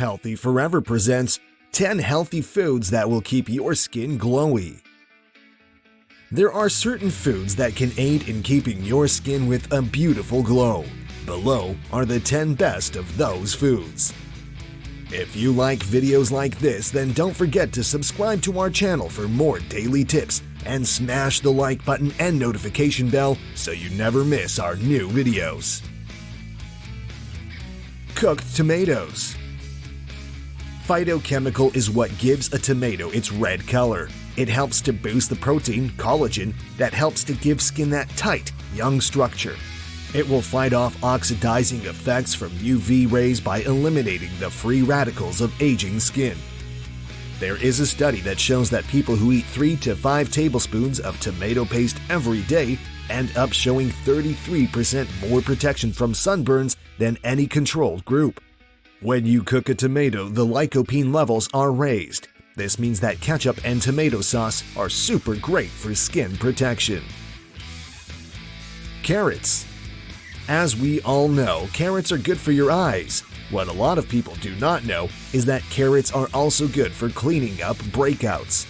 Healthy Forever presents 10 healthy foods that will keep your skin glowy. There are certain foods that can aid in keeping your skin with a beautiful glow. Below are the 10 best of those foods. If you like videos like this, then don't forget to subscribe to our channel for more daily tips and smash the like button and notification bell so you never miss our new videos. Cooked tomatoes. Phytochemical is what gives a tomato its red color. It helps to boost the protein, collagen, that helps to give skin that tight, young structure. It will fight off oxidizing effects from UV rays by eliminating the free radicals of aging skin. There is a study that shows that people who eat 3 to 5 tablespoons of tomato paste every day end up showing 33% more protection from sunburns than any controlled group. When you cook a tomato, the lycopene levels are raised. This means that ketchup and tomato sauce are super great for skin protection. Carrots. As we all know, carrots are good for your eyes. What a lot of people do not know is that carrots are also good for cleaning up breakouts.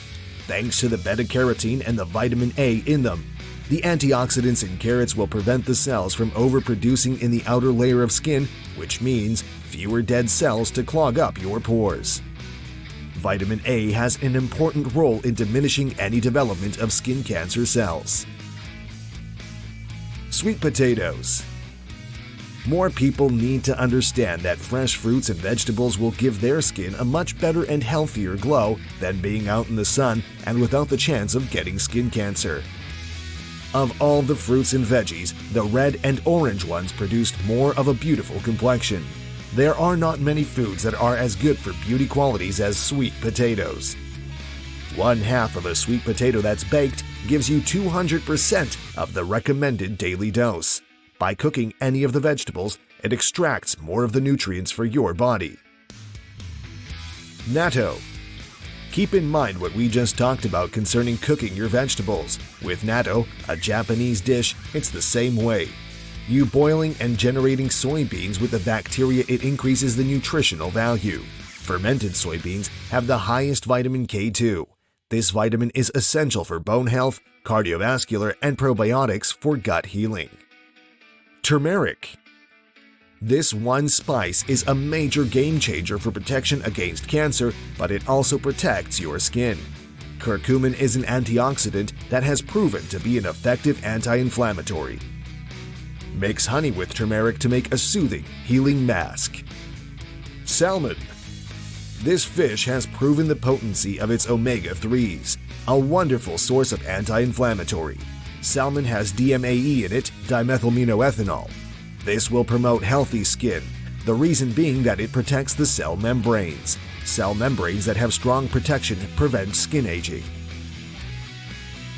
Thanks to the beta-carotene and the vitamin A in them, the antioxidants in carrots will prevent the cells from overproducing in the outer layer of skin, which means fewer dead cells to clog up your pores. Vitamin A has an important role in diminishing any development of skin cancer cells. Sweet potatoes. More people need to understand that fresh fruits and vegetables will give their skin a much better and healthier glow than being out in the sun and without the chance of getting skin cancer. Of all the fruits and veggies, the red and orange ones produced more of a beautiful complexion. There are not many foods that are as good for beauty qualities as sweet potatoes. 1/2 of a sweet potato that's baked gives you 200% of the recommended daily dose. By cooking any of the vegetables, it extracts more of the nutrients for your body. Natto. Keep in mind what we just talked about concerning cooking your vegetables. With natto, a Japanese dish, it's the same way. You boiling and generating soybeans with the bacteria, it increases the nutritional value. Fermented soybeans have the highest vitamin K2. This vitamin is essential for bone health, cardiovascular, and probiotics for gut healing. Turmeric. This one spice is a major game changer for protection against cancer, but it also protects your skin. Curcumin is an antioxidant that has proven to be an effective anti-inflammatory. Mix honey with turmeric to make a soothing, healing mask. Salmon. This fish has proven the potency of its omega-3s, a wonderful source of anti-inflammatory. Salmon has DMAE in it, dimethylminoethanol. This will promote healthy skin, the reason being that it protects the cell membranes. Cell membranes that have strong protection prevent skin aging.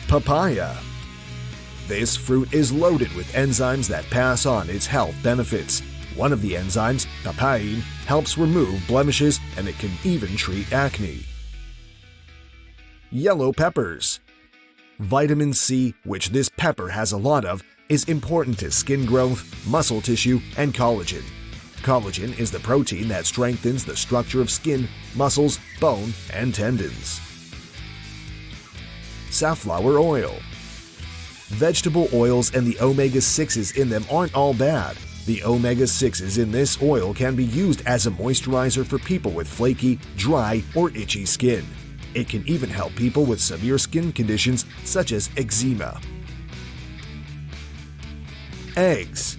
Papaya. This fruit is loaded with enzymes that pass on its health benefits. One of the enzymes, papain, helps remove blemishes, and it can even treat acne. Yellow peppers. Vitamin C, which this pepper has a lot of, is important to skin growth, muscle tissue, and collagen. Collagen is the protein that strengthens the structure of skin, muscles, bone, and tendons. Safflower oil. Vegetable oils and the omega-6s in them aren't all bad. The omega-6s in this oil can be used as a moisturizer for people with flaky, dry, or itchy skin. It can even help people with severe skin conditions such as eczema. Eggs.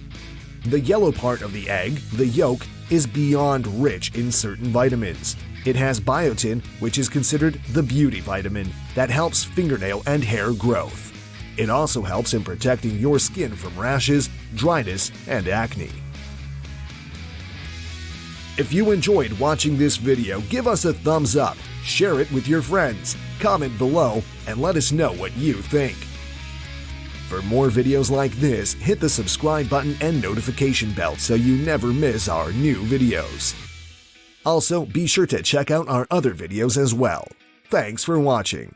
The yellow part of the egg, the yolk, is beyond rich in certain vitamins. It has biotin, which is considered the beauty vitamin that helps fingernail and hair growth. It also helps in protecting your skin from rashes, dryness, and acne. If you enjoyed watching this video, give us a thumbs up, share it with your friends, comment below, and let us know what you think. For more videos like this, hit the subscribe button and notification bell so you never miss our new videos. Also, be sure to check out our other videos as well. Thanks for watching.